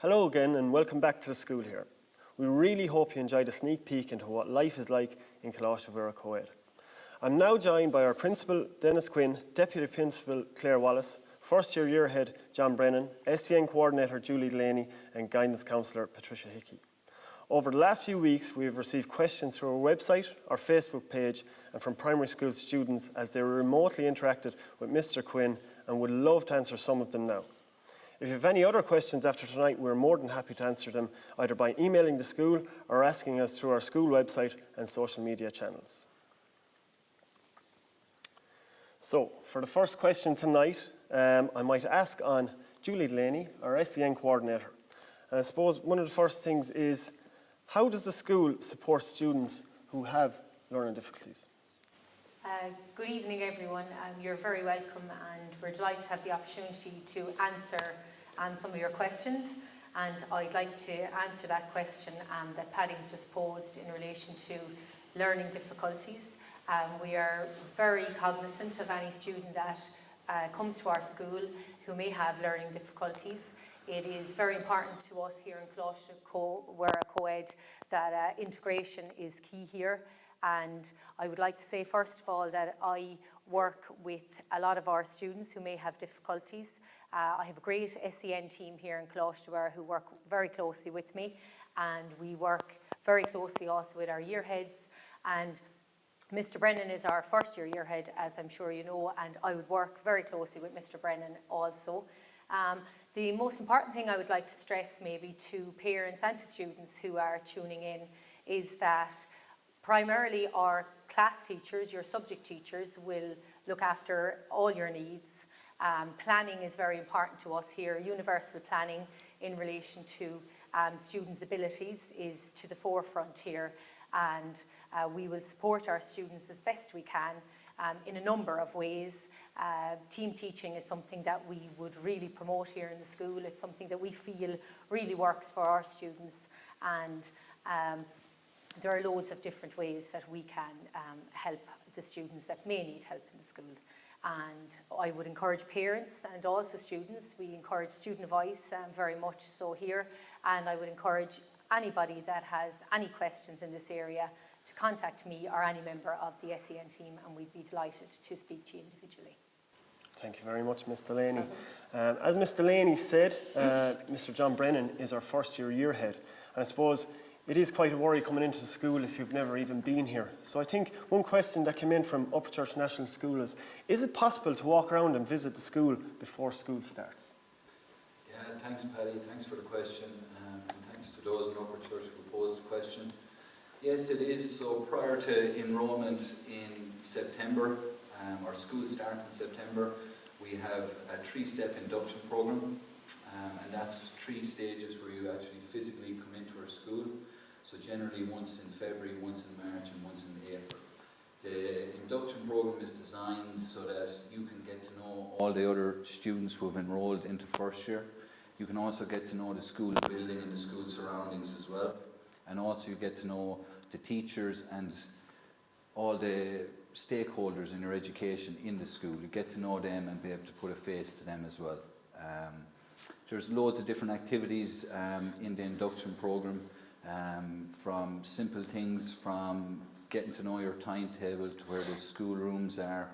Hello again and welcome back to the school here. We really hope you enjoyed a sneak peek into what life is like in Coláiste Co-ed. I'm now joined by our Principal Dennis Quinn, Deputy Principal Claire Wallace, First Year Head John Brennan, SEN Coordinator Julie Delaney and Guidance Counsellor Patricia Hickey. Over the last few weeks we have received questions through our website, our Facebook page and from primary school students as they remotely interacted with Mr Quinn and would love to answer some of them now. If you have any other questions after tonight, we're more than happy to answer them either by emailing the school or asking us through our school website and social media channels. So, for the first question tonight, I might ask on Julie Delaney, our SEN Coordinator. And I suppose one of the first things is, how does the school support students who have learning difficulties? Good evening everyone, you're very welcome and we're delighted to have the opportunity to answer some of your questions, and I'd like to answer that question that Paddy's just posed in relation to learning difficulties. We are very cognizant of any student that comes to our school who may have learning difficulties. It is very important to us here in Coláiste we're a co-ed that integration is key here. And I would like to say first of all that I work with a lot of our students who may have difficulties. I have a great SEN team here in Coláiste who work very closely with me, and we work very closely also with our year heads. And Mr Brennan is our first year head, as I'm sure you know, and I would work very closely with Mr Brennan also. The most important thing I would like to stress maybe to parents and to students who are tuning in is that primarily our class teachers, your subject teachers, will look after all your needs. Planning is very important to us here. Universal planning in relation to students' abilities is to the forefront here, and we will support our students as best we can in a number of ways. Team teaching is something that we would really promote here in the school. It's something that we feel really works for our students, and there are loads of different ways that we can help the students that may need help in the school. And I would encourage parents and also students. We encourage student voice very much so here, and I would encourage anybody that has any questions in this area to contact me or any member of the SEN team, and we'd be delighted to speak to you individually. Thank you very much, Ms Delaney. As Ms Delaney said, Mr John Brennan is our first year head, and I suppose it is quite a worry coming into the school if you've never even been here. So I think one question that came in from Upperchurch National School is it possible to walk around and visit the school before school starts? Yeah, thanks Paddy, thanks for the question, and thanks to those in Upperchurch who posed the question. Yes, it is. So prior to enrolment in September, our school starts in September, we have a 3-step induction programme, and that's 3 stages where you actually physically come into our school. So generally once in February, once in March and once in April. The induction programme is designed so that you can get to know all the other students who have enrolled into first year. You can also get to know the school building and the school surroundings as well. And also you get to know the teachers and all the stakeholders in your education in the school. You get to know them and be able to put a face to them as well. There's loads of different activities in the induction programme, from simple things from getting to know your timetable to where the school rooms are.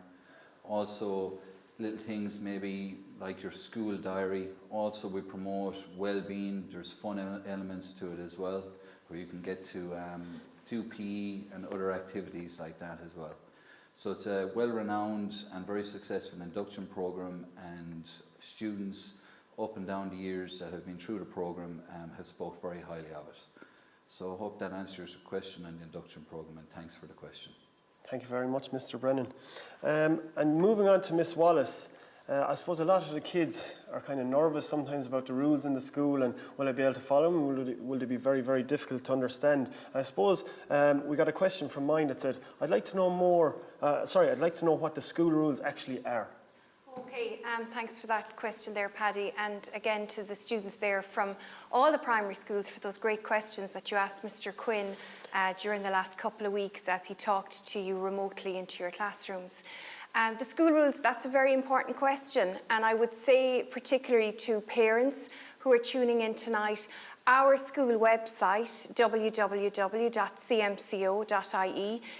Also little things maybe like your school diary. Also we promote well-being. There's fun elements to it as well, where you can get to do PE and other activities like that as well. So it's a well-renowned and very successful induction programme, and students up and down the years that have been through the programme have spoke very highly of it. So I hope that answers your question on the induction programme, and thanks for the question. Thank you very much, Mr Brennan. And moving on to Miss Wallace, I suppose a lot of the kids are kind of nervous sometimes about the rules in the school, and will I be able to follow them? Will they be very, very difficult to understand? And I suppose we got a question from mine that said, I'd like to know what the school rules actually are. Okay, thanks for that question there, Paddy, and again to the students there from all the primary schools for those great questions that you asked Mr Quinn during the last couple of weeks as he talked to you remotely into your classrooms. The school rules, that's a very important question, and I would say particularly to parents who are tuning in tonight, our school website, www.cmco.ie,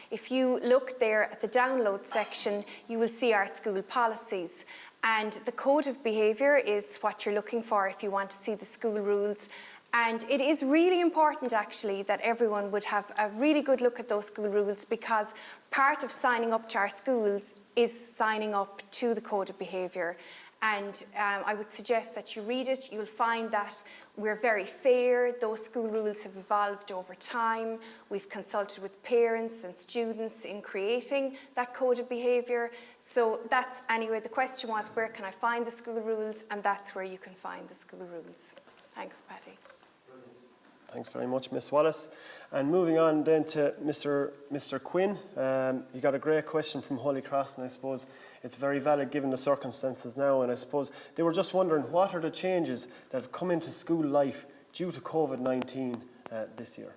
if you look there at the download section, you will see our school policies. And the code of behaviour is what you're looking for if you want to see the school rules. And it is really important actually that everyone would have a really good look at those school rules, because part of signing up to our schools is signing up to the code of behaviour. And I would suggest that you read it. You'll find that we're very fair. Those school rules have evolved over time. We've consulted with parents and students in creating that code of behaviour. So that's, anyway, the question was, where can I find the school rules? And that's where you can find the school rules. Thanks, Patty. Thanks very much, Miss Wallace. And moving on then to Mr. Quinn. You got a great question from Holy Cross, and I suppose it's very valid given the circumstances now. And I suppose they were just wondering, what are the changes that have come into school life due to COVID-19 this year?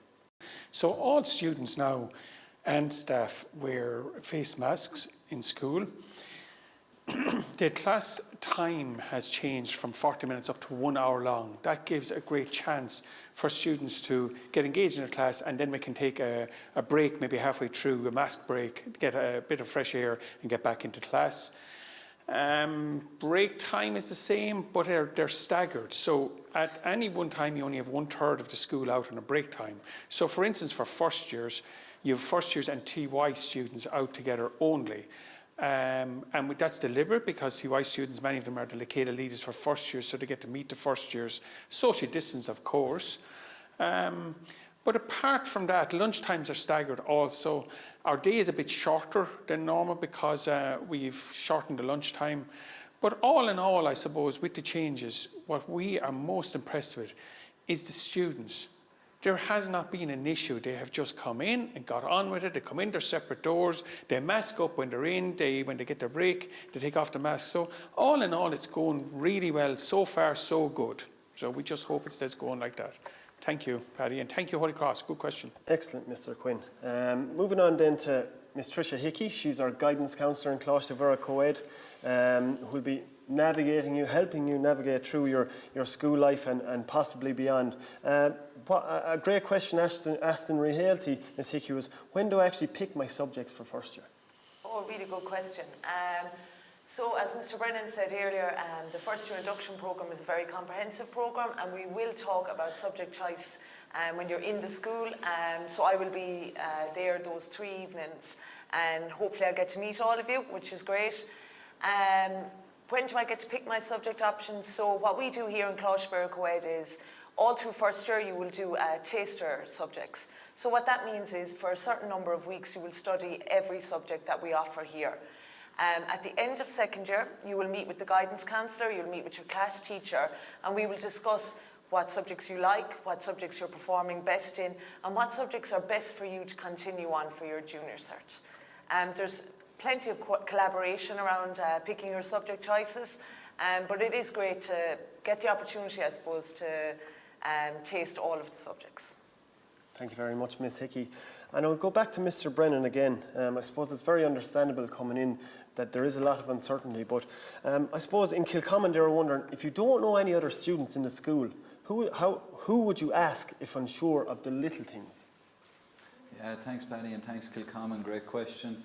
So all students now and staff wear face masks in school. The class time has changed from 40 minutes up to 1 hour long. That gives a great chance for students to get engaged in a class, and then we can take a break, maybe halfway through, a mask break, get a bit of fresh air and get back into class. Break time is the same, but they're staggered. So at any one time, you only have 1/3 of the school out on a break time. So for instance, for first years, you have first years and TY students out together only. And that's deliberate, because TY students, many of them are the Lekela leaders for first years, so they get to meet the first years, socially distanced of course. But apart from that, lunch times are staggered also. Our day is a bit shorter than normal because we've shortened the lunch time. But all in all, I suppose, with the changes, what we are most impressed with is the students. There has not been an issue. They have just come in and got on with it. They come in their separate doors. They mask up when they're in. When they get their break, they take off the mask. So all in all, it's going really well. So far, so good. So we just hope it stays going like that. Thank you, Paddy, and thank you, Holy Cross. Good question. Excellent, Mr. Quinn. Moving on then to Miss Tricia Hickey. She's our guidance counsellor in Cloister Co-ed, who'll be helping you navigate through your school life and possibly beyond. A great question asked in reality, Ms. Hickey, was, when do I actually pick my subjects for first year? Oh, really good question. So as Mr. Brennan said earlier, the first year induction programme is a very comprehensive programme, and we will talk about subject choice when you're in the school. So I will be there those 3 evenings, and hopefully I'll get to meet all of you, which is great. When do I get to pick my subject options? So what we do here in Cloister Co-ed is, all through first year you will do taster subjects. So what that means is, for a certain number of weeks you will study every subject that we offer here. At the end of second year, you will meet with the guidance counsellor, you'll meet with your class teacher, and we will discuss what subjects you like, what subjects you're performing best in, and what subjects are best for you to continue on for your junior cert. There's plenty of collaboration around picking your subject choices, but it is great to get the opportunity, I suppose, to taste all of the subjects. Thank you very much, Ms. Hickey. And I'll go back to Mr. Brennan again. I suppose it's very understandable coming in that there is a lot of uncertainty, but I suppose in Kilcommon they were wondering, if you don't know any other students in the school, who would you ask if unsure of the little things? Yeah, thanks, Paddy, and thanks, Kilcommon. Great question.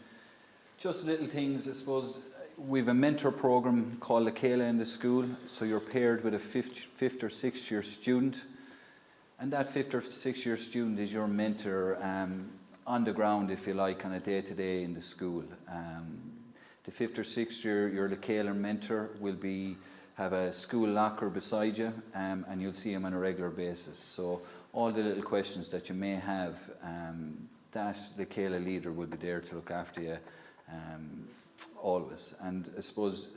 Just little things, I suppose. We've a mentor program called Lekela in the school, so you're paired with a fifth or sixth year student, and that 5th or 6th year student is your mentor on the ground, if you like, on a day-to-day in the school. The 5th or 6th year, your Lekela mentor will have a school locker beside you, and you'll see him on a regular basis. So all the little questions that you may have, that Lekela leader will be there to look after you always. And I suppose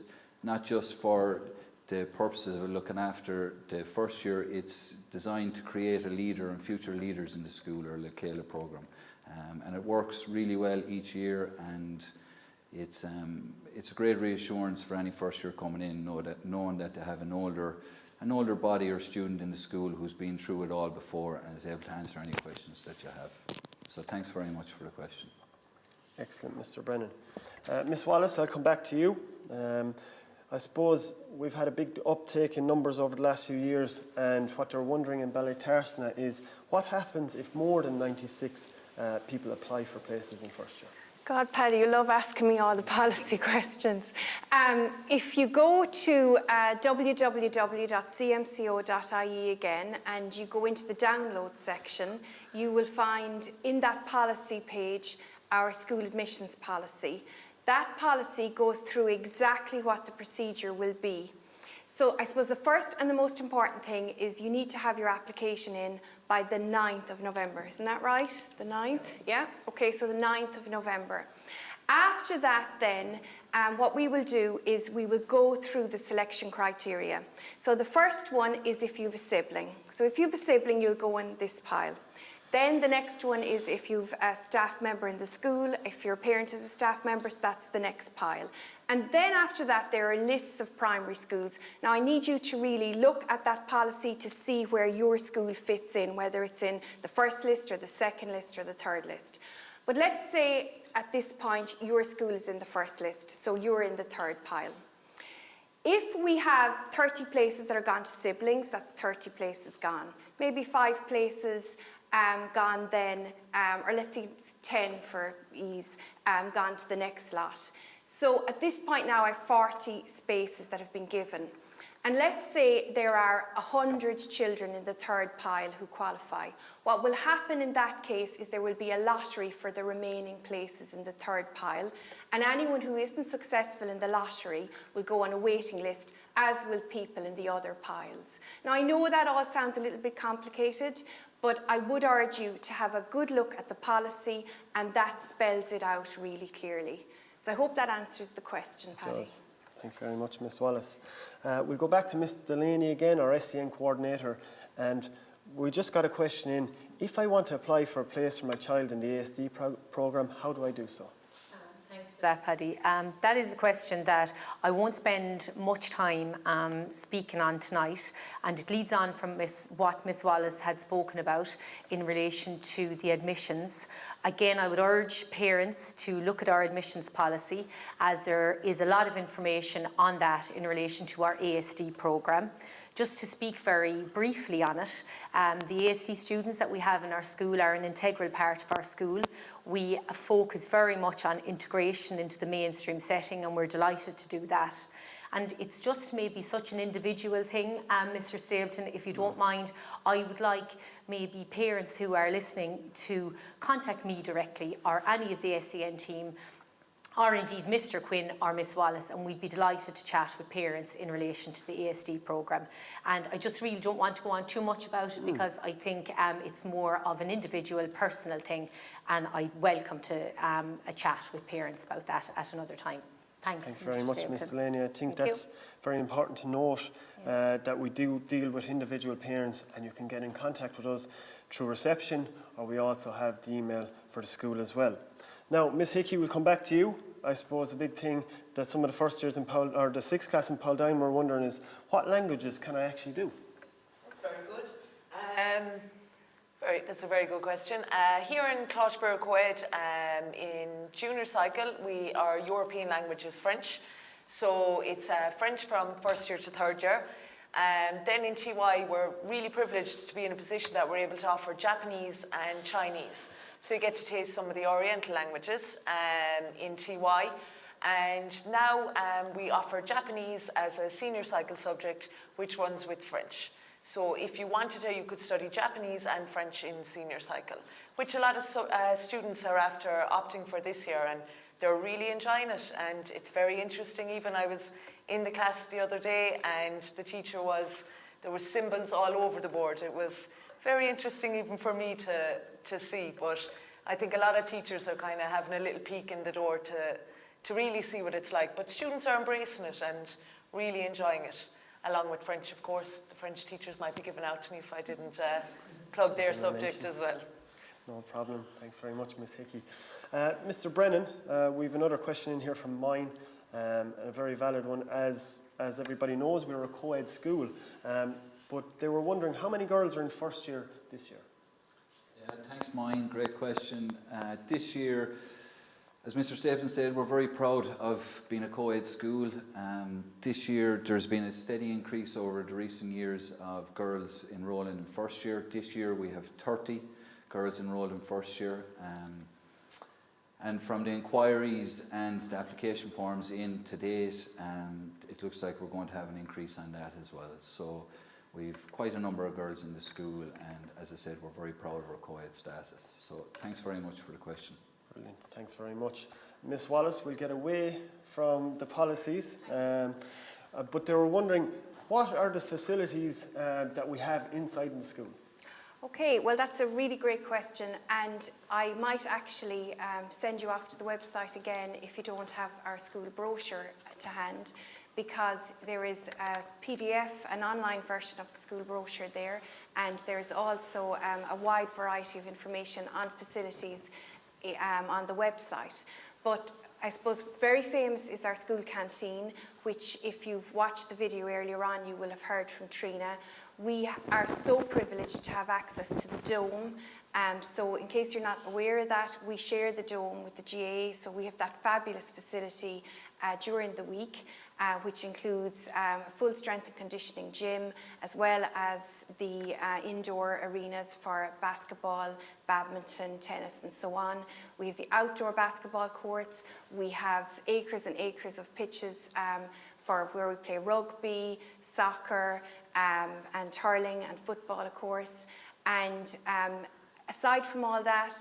not just for the purposes of looking after the first year, it's designed to create a leader and future leaders in the school, or Lekela program. And it works really well each year, and it's a great reassurance for any first year coming in, knowing that they have an older body or student in the school who's been through it all before and is able to answer any questions that you have. So thanks very much for the question. Excellent, Mr. Brennan. Ms. Wallace, I'll come back to you. I suppose we've had a big uptake in numbers over the last few years, and what they're wondering in Ballytarsna is what happens if more than 96 people apply for places in first year? God, Paddy, you love asking me all the policy questions. If you go to www.cmco.ie again and you go into the download section, you will find in that policy page our school admissions policy. That policy goes through exactly what the procedure will be. So I suppose the first and the most important thing is you need to have your application in by the 9th of November. Isn't that right? The 9th? Yeah? Okay, so the 9th of November. After that then, what we will do is we will go through the selection criteria. So the first one is if you have a sibling. So if you have a sibling, you'll go in this pile. Then the next one is if you've a staff member in the school. If your parent is a staff member, so that's the next pile. And then after that, there are lists of primary schools. Now, I need you to really look at that policy to see where your school fits in, whether it's in the first list or the second list or the third list. But let's say at this point, your school is in the first list, so you're in the third pile. If we have 30 places that are gone to siblings, that's 30 places gone. Maybe 5 places gone then, or let's say 10 for ease, gone to the next lot. So at this point now I have 40 spaces that have been given. And let's say there are 100 children in the third pile who qualify. What will happen in that case is there will be a lottery for the remaining places in the third pile. And anyone who isn't successful in the lottery will go on a waiting list, as will people in the other piles. Now I know that all sounds a little bit complicated, but I would urge you to have a good look at the policy, and that spells it out really clearly. So I hope that answers the question, Paddy. It does. Thank you very much, Miss Wallace. We'll go back to Miss Delaney again, our SEN coordinator, and we just got a question in. If I want to apply for a place for my child in the ASD programme, how do I do so? Thanks for that, Paddy. That is a question that I won't spend much time speaking on tonight, and it leads on from what Miss Wallace had spoken about in relation to the admissions. Again, I would urge parents to look at our admissions policy, as there is a lot of information on that in relation to our ASD programme. Just to speak very briefly on it, the ASD students that we have in our school are an integral part of our school. We focus very much on integration into the mainstream setting, and we're delighted to do that. And it's just maybe such an individual thing, Mr. Stapleton, if you don't mind, I would like maybe parents who are listening to contact me directly or any of the SEN team, or indeed Mr. Quinn or Miss Wallace, and we'd be delighted to chat with parents in relation to the ASD programme. And I just really don't want to go on too much about it, because I think it's more of an individual, personal thing, and I welcome to a chat with parents about that at another time. Thanks. Thank you very much, Stapleton. Ms. Delaney. I think that's very important to note, that we do deal with individual parents, and you can get in contact with us through reception, or we also have the email for the school as well. Now, Ms. Hickey, we'll come back to you. I suppose a big thing that some of the first years in or the 6th class in Pauldine were wondering is, what languages can I actually do? Very good. That's a very good question. Here in Closhborough Coed, in junior cycle, our European language is French. So it's French from first year to third year. Then in TY, we're really privileged to be in a position that we're able to offer Japanese and Chinese. So you get to taste some of the Oriental languages in TY. And now we offer Japanese as a senior cycle subject, which runs with French. So if you wanted to, you could study Japanese and French in senior cycle, which a lot of students are after opting for this year, and they're really enjoying it, and it's very interesting. Even I was in the class the other day, and the teacher there were symbols all over the board. It was very interesting even for me to see, but I think a lot of teachers are kind of having a little peek in the door to really see what it's like. But students are embracing it and really enjoying it, along with French, of course. The French teachers might be giving out to me if I didn't plug their subject as well. No problem. Thanks very much, Ms. Hickey. Mr. Brennan, we have another question in here from mine, and a very valid one. As everybody knows, we're a co-ed school, but they were wondering how many girls are in first year this year? Yeah, thanks, Mine. Great question. This year, As Mr. Stapleton said, we're very proud of being a co-ed school. This year there's been a steady increase over the recent years of girls enrolling in first year. This year we have 30 girls enrolled in first year. And from the inquiries and the application forms in to date, it looks like we're going to have an increase on that as well. So we've quite a number of girls in the school, and as I said, we're very proud of our co-ed status. So thanks very much for the question. Brilliant, thanks very much. Miss Wallace, we'll get away from the policies, but they were wondering, what are the facilities that we have inside the school? Okay, well that's a really great question, and I might actually send you off to the website again if you don't have our school brochure to hand, because there is a PDF, an online version of the school brochure there, and there is also a wide variety of information on facilities on the website. But I suppose very famous is our school canteen, which if you've watched the video earlier on, you will have heard from Trina. We are so privileged to have access to the dome. So in case you're not aware of that, we share the dome with the GAA, so we have that fabulous facility during the week, which includes a full strength and conditioning gym, as well as the indoor arenas for basketball, badminton, tennis and so on. We have the outdoor basketball courts. We have acres and acres of pitches for where we play rugby, soccer, and hurling and football, of course. And aside from all that,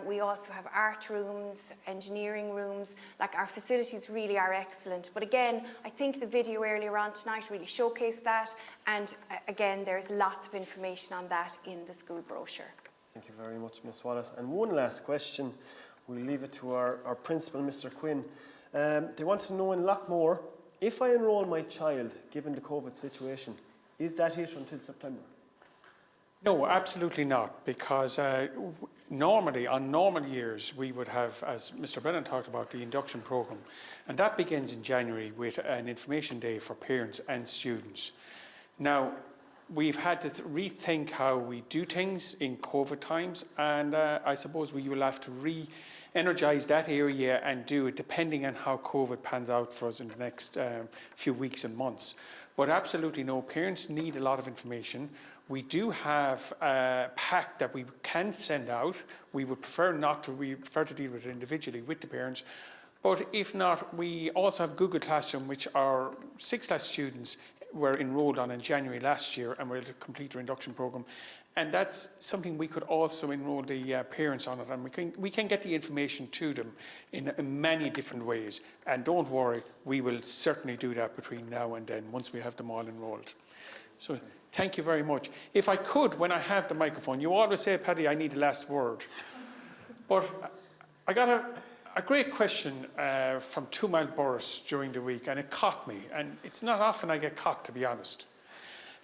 we also have art rooms, engineering rooms. Like, our facilities really are excellent. But again, I think the video earlier on tonight really showcased that. And again, there's lots of information on that in the school brochure. Thank you very much, Miss Wallace. And one last question, we'll leave it to our principal, Mr. Quinn. They want to know in Lockmore, if I enrol my child, given the COVID situation, is that it until September? No, absolutely not, because normally, on normal years, we would have, as Mr. Brennan talked about, the induction programme, and that begins in January with an information day for parents and students. Now, we've had to rethink how we do things in COVID times, and I suppose we will have to re-energise that area and do it depending on how COVID pans out for us in the next few weeks and months. But absolutely no, parents need a lot of information. We do have a pack that we can send out. We would prefer not to, we prefer to deal with it individually with the parents. But if not, we also have Google Classroom, which our 6th class students were enrolled on in January last year and were able to complete their induction programme. And that's something we could also enrol the parents on it, and we can get the information to them in many different ways. And don't worry, we will certainly do that between now and then, once we have them all enrolled. So thank you very much. If I could, when I have the microphone, you always say, Paddy, I need the last word. But I got a great question from 2 Mile Boris during the week, and it caught me. And it's not often I get caught, to be honest.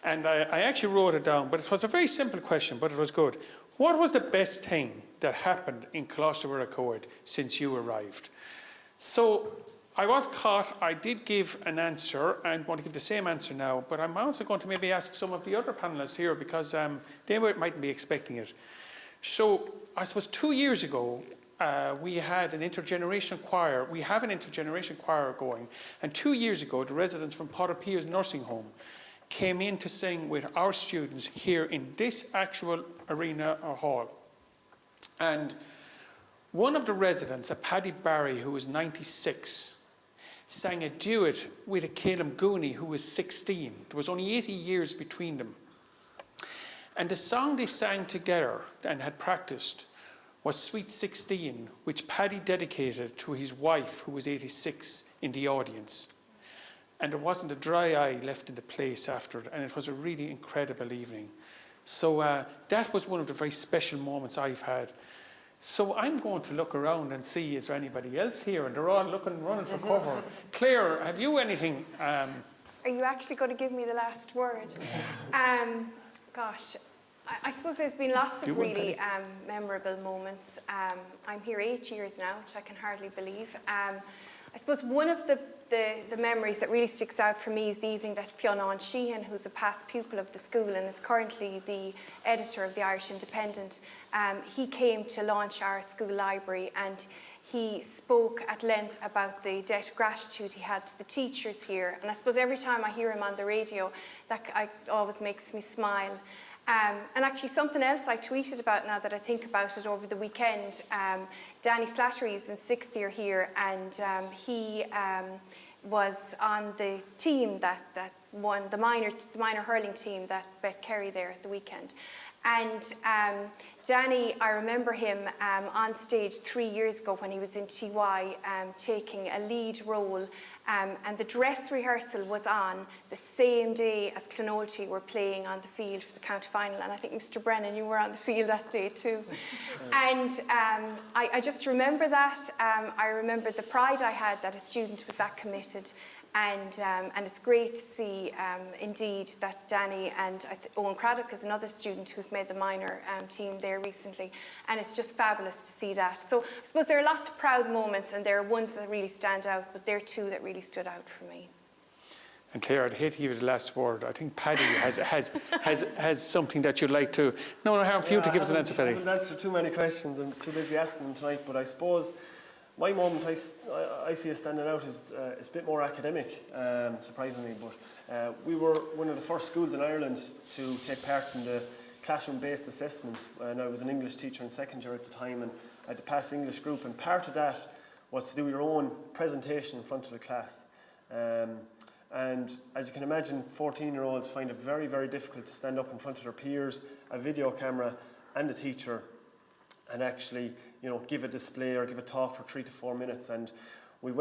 And I actually wrote it down, but it was a very simple question, but it was good. What was the best thing that happened in Coláiste Coed since you arrived? So I was caught. I did give an answer. I'm going to give the same answer now, but I'm also going to maybe ask some of the other panellists here, because they mightn't be expecting it. So I suppose 2 years ago, we had an intergenerational choir. We have an intergenerational choir going. And 2 years ago, the residents from Potter Piers nursing home came in to sing with our students here in this actual arena or hall. And one of the residents, a Paddy Barry, who was 96, sang a duet with a Caleb Gooney, who was 16. There was only 80 years between them. And the song they sang together and had practiced was Sweet 16, which Paddy dedicated to his wife, who was 86, in the audience. And there wasn't a dry eye left in the place after it, and it was a really incredible evening. So that was one of the very special moments I've had. So I'm going to look around and see, is there anybody else here? And they're all running for cover. Claire, have you anything? Are you actually going to give me the last word? Gosh, I suppose there's been lots of really memorable moments. I'm here 8 years now, which I can hardly believe. I suppose one of the memories that really sticks out for me is the evening that Fionn Sheehan, who's a past pupil of the school and is currently the editor of the Irish Independent, he came to launch our school library, and he spoke at length about the debt of gratitude he had to the teachers here. And I suppose every time I hear him on the radio, that always makes me smile. And actually something else I tweeted about now that I think about it over the weekend, Danny Slattery is in 6th year here, and he was on the team that won the minor hurling team that bet Kerry there at the weekend. And Danny, I remember him on stage 3 years ago when he was in TY taking a lead role, and the dress rehearsal was on the same day as Clonolty were playing on the field for the county final, and I think Mr. Brennan, you were on the field that day too. And I just remember that. I remember the pride I had that a student was that committed. And it's great to see, indeed, that Danny and Owen Craddock is another student who's made the minor team there recently, and it's just fabulous to see that. So I suppose there are lots of proud moments, and there are ones that really stand out, but there are two that really stood out for me. And Claire, I'd hate to give you the last word. I think Paddy has something that you'd like to... No harm for you to give us an answer, Paddy. I haven't answered too many questions. I'm too busy asking them tonight, but I suppose my moment I see as standing out is it's a bit more academic, surprisingly, but we were one of the first schools in Ireland to take part in the classroom-based assessments, and I was an English teacher in 2nd year at the time, and I had to pass English group, and part of that was to do your own presentation in front of the class. And as you can imagine, 14-year-olds find it very, very difficult to stand up in front of their peers, a video camera and a teacher, and actually, give a display or give a talk for 3 to 4 minutes. And we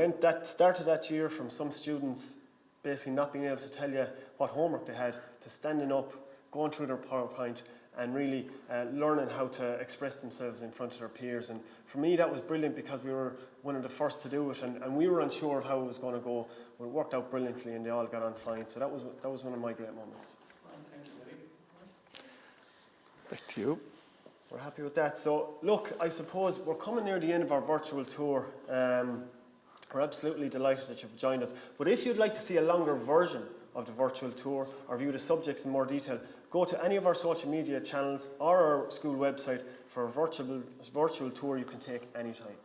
started that year from some students basically not being able to tell you what homework they had, to standing up, going through their PowerPoint, and really learning how to express themselves in front of their peers. And for me, that was brilliant because we were one of the first to do it, and we were unsure of how it was going to go. But it worked out brilliantly, and they all got on fine. So that was one of my great moments. Thank you, Paddy. Back to you. We're happy with that. So, look, I suppose we're coming near the end of our virtual tour. We're absolutely delighted that you've joined us. But if you'd like to see a longer version of the virtual tour or view the subjects in more detail, go to any of our social media channels or our school website for a virtual tour you can take anytime.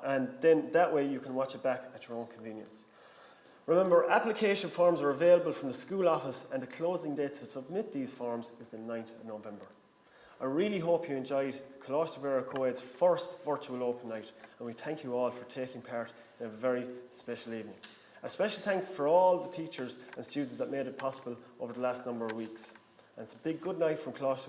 And then that way you can watch it back at your own convenience. Remember, application forms are available from the school office, and the closing date to submit these forms is the 9th of November. I really hope you enjoyed Coláiste Coed's first virtual open night, and we thank you all for taking part in a very special evening. A special thanks for all the teachers and students that made it possible over the last number of weeks. And it's a big good night from Coláiste